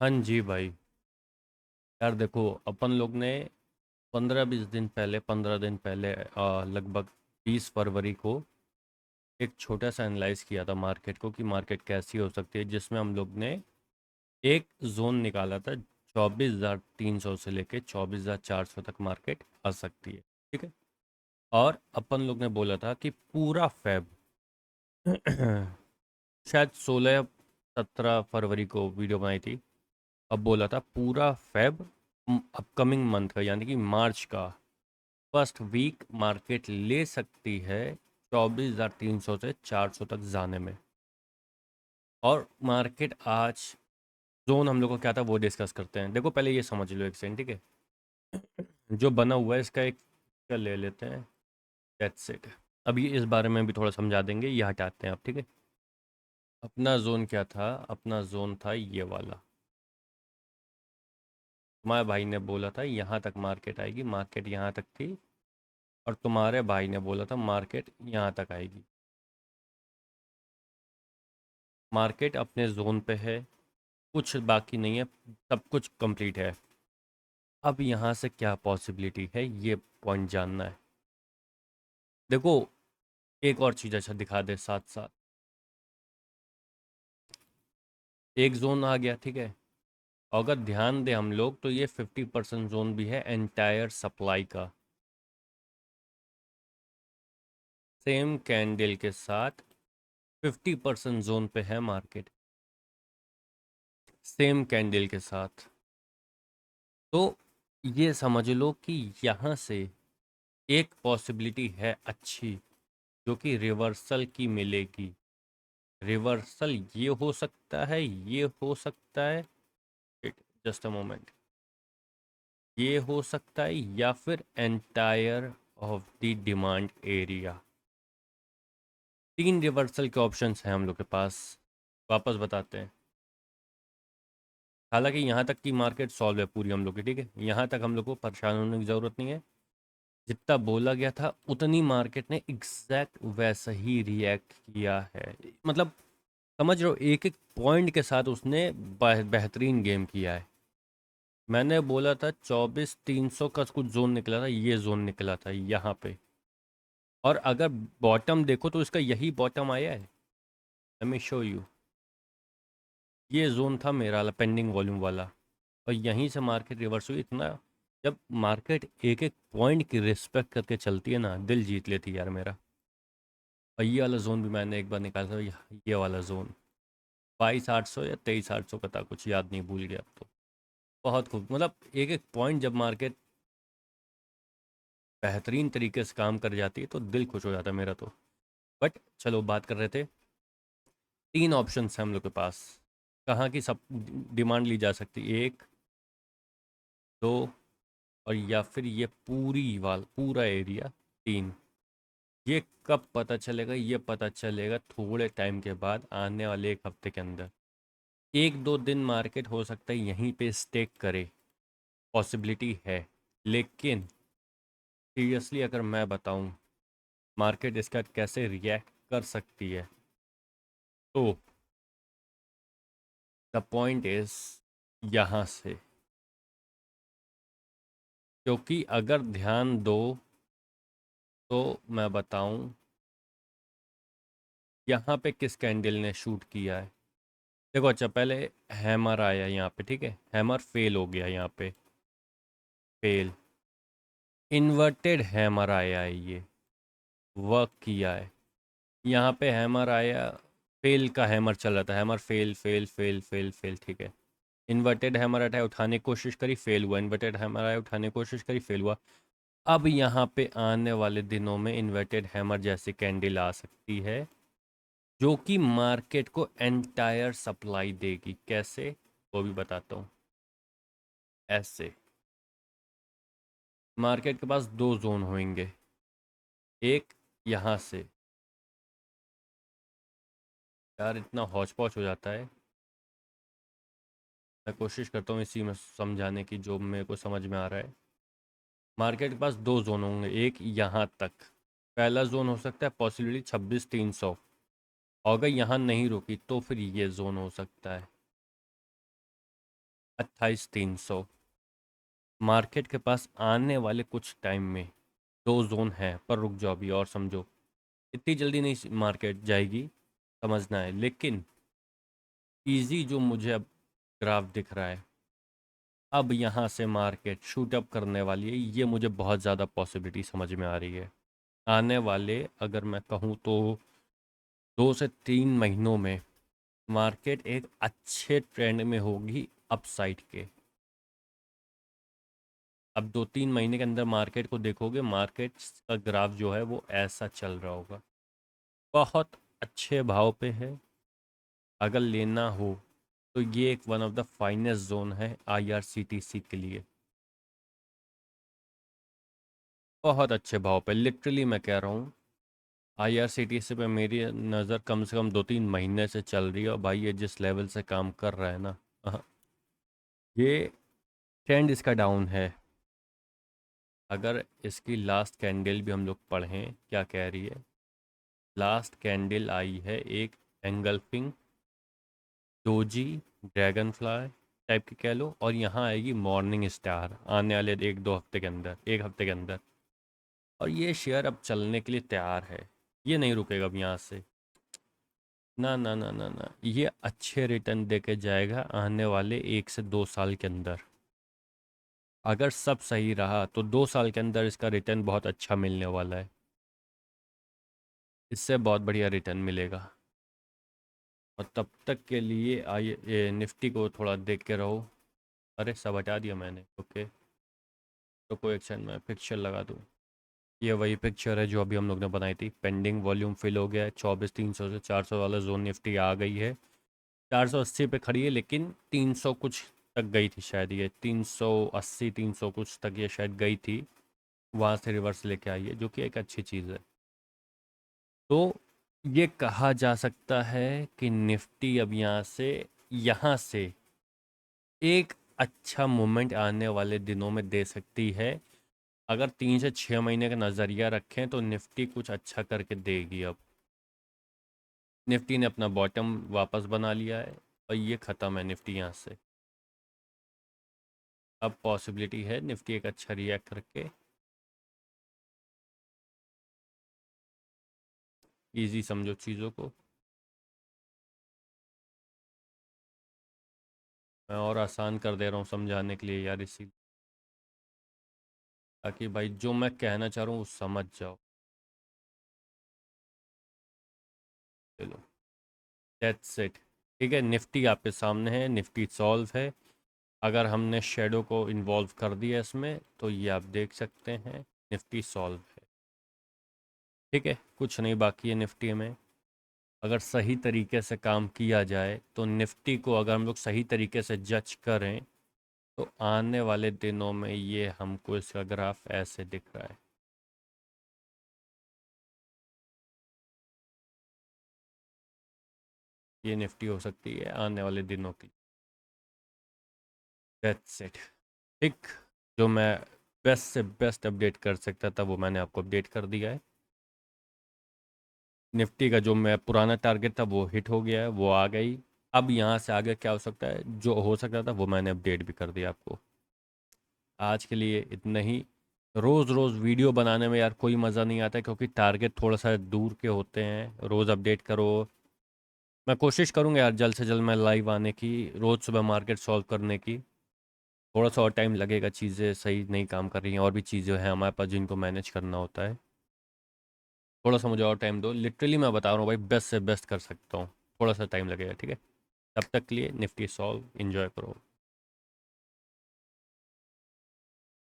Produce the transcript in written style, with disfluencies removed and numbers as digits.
हाँ जी भाई। यार देखो, अपन लोग ने 15-20 दिन पहले, 15 दिन पहले लगभग 20 फरवरी को एक छोटा सा एनालाइज किया था मार्केट को कि मार्केट कैसी हो सकती है, जिसमें हम लोग ने एक जोन निकाला था। 24,300 से लेके 24,400 तक मार्केट आ सकती है। ठीक है। और अपन लोग ने बोला था कि पूरा फेब शायद 16 या 17 फरवरी को वीडियो बनाई थी। अब बोला था पूरा फेब अपकमिंग मंथ का, यानी कि मार्च का फर्स्ट वीक मार्केट ले सकती है 24,300 से 400 तक जाने में। और मार्केट आज जोन हम लोग को क्या था वो डिस्कस करते हैं। देखो पहले ये समझ लो एक सेकंड, ठीक है। जो बना हुआ है इसका एक क्या ले लेते हैं, दैट्स इट। अब ये इस बारे में भी थोड़ा समझा देंगे, ये हटाते हैं आप, ठीक है। अपना जोन क्या था? अपना जोन था ये वाला। तुम्हारे भाई ने बोला था यहाँ तक मार्केट आएगी, मार्केट यहाँ तक थी। और तुम्हारे भाई ने बोला था मार्केट यहाँ तक आएगी। मार्केट अपने जोन पे है, कुछ बाकी नहीं है, सब कुछ कंप्लीट है। अब यहाँ से क्या पॉसिबिलिटी है, ये पॉइंट जानना है। देखो, एक और चीज़ अच्छा दिखा दे साथ साथ। एक जोन आ गया, ठीक है। अगर ध्यान दे हम लोग तो ये 50% जोन भी है एंटायर सप्लाई का। सेम कैंडल के साथ 50% जोन पे है मार्केट, सेम कैंडल के साथ। तो ये समझ लो कि यहाँ से एक पॉसिबिलिटी है अच्छी, जो कि रिवर्सल की मिलेगी। रिवर्सल ये हो सकता है, ये हो सकता है, जस्ट अ मोमेंट, ये हो सकता है, या फिर entire of the demand area. तीन रिवर्सल के ऑप्शंस हैं हम लोग के पास। वापस बताते हैं। हालांकि यहाँ तक की मार्केट सॉल्व है पूरी हम लोग की, ठीक है। यहाँ तक हम लोग को परेशान होने की ज़रूरत नहीं है। जितना बोला गया था उतनी मार्केट ने एग्जैक्ट वैसा ही रिएक्ट किया है। मतलब समझ रहे हो, एक एक पॉइंट के साथ उसने बेहतरीन गेम किया है। मैंने बोला था 24,300 का कुछ जोन निकला था, ये जोन निकला था यहाँ पे। और अगर बॉटम देखो तो इसका यही बॉटम आया है। Let me show you. ये जोन था मेरा वाला पेंडिंग वॉल्यूम वाला। और यहीं से मार्केट रिवर्स हुई। इतना जब मार्केट एक एक पॉइंट की रिस्पेक्ट करके चलती है ना, दिल जीत लेती है यार मेरा। और ये वाला जोन भी मैंने एक बार निकाला था, ये वाला जोन 22,800 या 23,800 का था, कुछ याद नहीं, भूल गया अब तो। बहुत खूब, मतलब एक एक पॉइंट जब मार्केट बेहतरीन तरीके से काम कर जाती है तो दिल खुश हो जाता है मेरा तो। बट चलो, बात कर रहे थे, तीन ऑप्शन हैं हम लोग के पास। कहाँ की सब डिमांड ली जा सकती है? एक, दो, और या फिर ये पूरा एरिया, तीन। ये कब पता चलेगा? ये पता चलेगा थोड़े टाइम के बाद, आने वाले एक हफ्ते के अंदर। एक दो दिन मार्केट हो सकता है यहीं पे स्टेक करे, पॉसिबिलिटी है। लेकिन सीरियसली अगर मैं बताऊं मार्केट इसका कैसे रिएक्ट कर सकती है, तो द पॉइंट इज यहाँ से। क्योंकि अगर ध्यान दो तो मैं बताऊं यहाँ पे किस कैंडल ने शूट किया है। देखो, अच्छा पहले हैमर आया यहाँ पे, ठीक है। हैमर फेल हो गया यहाँ पे, फेल। इन्वर्टेड हैमर आया है, ये वर्क किया है। यहाँ पे हैमर आया, फेल का हैमर चल रहा था, hammer fail fail fail fail fail, ठीक है। इन्वर्टेड हैमर उठाया, उठाने की कोशिश करी, फेल हुआ। इन्वर्टेड हैमर आया, उठाने की कोशिश करी, फेल हुआ। अब यहाँ पे आने वाले दिनों में इन्वर्टेड हैमर जैसी कैंडल आ सकती है, जो कि मार्केट को एंटायर सप्लाई देगी। कैसे, वो भी बताता हूँ। ऐसे मार्केट के पास दो जोन होंगे। एक यहाँ से, यार इतना हौच पौच हो जाता है। मैं कोशिश करता हूँ इसी में समझाने की जो मेरे को समझ में आ रहा है। मार्केट के पास दो जोन होंगे, एक यहाँ तक। पहला जोन हो सकता है पॉसिबिलिटी 26,300। और अगर यहाँ नहीं रुकी तो फिर ये जोन हो सकता है। 28,300। मार्केट के पास आने वाले कुछ टाइम में दो जोन है, पर रुक जाओ अभी और समझो। इतनी जल्दी नहीं मार्केट जाएगी, समझना है। लेकिन इजी जो मुझे अब ग्राफ दिख रहा है, अब यहाँ से मार्केट शूट अप करने वाली है, ये मुझे बहुत ज़्यादा पॉसिबिलिटी समझ में आ रही है। आने वाले, अगर मैं कहूँ तो 2 से 3 महीनों में मार्केट एक अच्छे ट्रेंड में होगी अपसाइड के। अब 2-3 महीने के अंदर मार्केट को देखोगे, मार्केट का ग्राफ जो है वो ऐसा चल रहा होगा, बहुत अच्छे भाव पे है। अगर लेना हो तो ये एक one of the finest zone है आईआरसीटीसी के लिए, बहुत अच्छे भाव पे। लिटरली मैं कह रहा हूँ, आईआरसीटीसी पे मेरी नज़र कम से कम 2-3 महीने से चल रही है, और भाई ये जिस लेवल से काम कर रहा है ना, ये ट्रेंड इसका डाउन है। अगर इसकी लास्ट कैंडल भी हम लोग पढ़ें क्या कह रही है, लास्ट कैंडल आई है एक engulfing doji dragon fly type की कह लो, और यहाँ आएगी मॉर्निंग स्टार आने वाले 1-2 हफ्ते के अंदर, 1 हफ्ते के अंदर। और ये शेयर अब चलने के लिए तैयार है, ये नहीं रुकेगा अब यहाँ से। ना ना ना ना ना, ये अच्छे रिटर्न दे के जाएगा आने वाले 1 से 2 साल के अंदर। अगर सब सही रहा तो 2 साल के अंदर इसका रिटर्न बहुत अच्छा मिलने वाला है, इससे बहुत बढ़िया रिटर्न मिलेगा। और तब तक के लिए आइए निफ्टी को थोड़ा देख के रहो। अरे सब हटा दिया मैंने, ओके। तो कोई एक्शन में पिक्चर लगा दूँ, ये वही पिक्चर है जो अभी हम लोग ने बनाई थी। पेंडिंग वॉल्यूम फिल हो गया है, 24,300 से 400 वाला जोन निफ्टी आ गई है। 480 पे खड़ी है, लेकिन 300 कुछ तक गई थी शायद, ये 380 300 कुछ तक ये शायद गई थी, वहाँ से रिवर्स लेके आई है, जो कि एक अच्छी चीज़ है। तो ये कहा जा सकता है कि निफ्टी अब यहाँ से एक अच्छा मूवमेंट आने वाले दिनों में दे सकती है। अगर 3 से 6 महीने का नज़रिया रखें तो निफ्टी कुछ अच्छा करके देगी। अब निफ्टी ने अपना बॉटम वापस बना लिया है, और ये ख़त्म है निफ्टी यहाँ से। अब पॉसिबिलिटी है निफ्टी एक अच्छा रिएक्ट करके, इजी समझो चीज़ों को। मैं और आसान कर दे रहा हूँ समझाने के लिए यार, इसी ताकि भाई जो मैं कहना चाह रहा हूँ वो समझ जाओ। चलो, दैट्स इट। ठीक है, निफ्टी आपके सामने है, निफ्टी सॉल्व है। अगर हमने शेडो को इन्वॉल्व कर दिया इसमें, तो ये आप देख सकते हैं निफ्टी सॉल्व है। ठीक है, कुछ नहीं बाकी है निफ्टी में। अगर सही तरीके से काम किया जाए तो निफ्टी को अगर हम लोग सही तरीके से जज करें, तो आने वाले दिनों में ये हमको इसका ग्राफ ऐसे दिख रहा है। ये निफ्टी हो सकती है आने वाले दिनों की। That's it. ठीक, जो मैं बेस्ट से बेस्ट अपडेट कर सकता था वो मैंने आपको अपडेट कर दिया है। निफ्टी का जो मैं पुराना टारगेट था वो हिट हो गया है, वो आ गई। अब यहाँ से आगे क्या हो सकता है, जो हो सकता था वो मैंने अपडेट भी कर दिया आपको। आज के लिए इतना ही। रोज़ रोज़ वीडियो बनाने में यार कोई मज़ा नहीं आता है, क्योंकि टारगेट थोड़ा सा दूर के होते हैं। रोज़ अपडेट करो। मैं कोशिश करूँगा यार जल्द से जल्द मैं लाइव आने की, रोज़ सुबह मार्केट सॉल्व करने की। थोड़ा सा और टाइम लगेगा, चीज़ें सही नहीं काम कर रही हैं, और भी चीज़ें हैं हमारे पास जिनको मैनेज करना होता है। थोड़ा सा मुझे और टाइम दो, लिटरली मैं बता रहा हूँ भाई, बेस्ट से बेस्ट कर सकता हूँ। थोड़ा सा टाइम लगेगा, ठीक है। तब तक के लिए निफ्टी सॉल्व, इन्जॉय करो।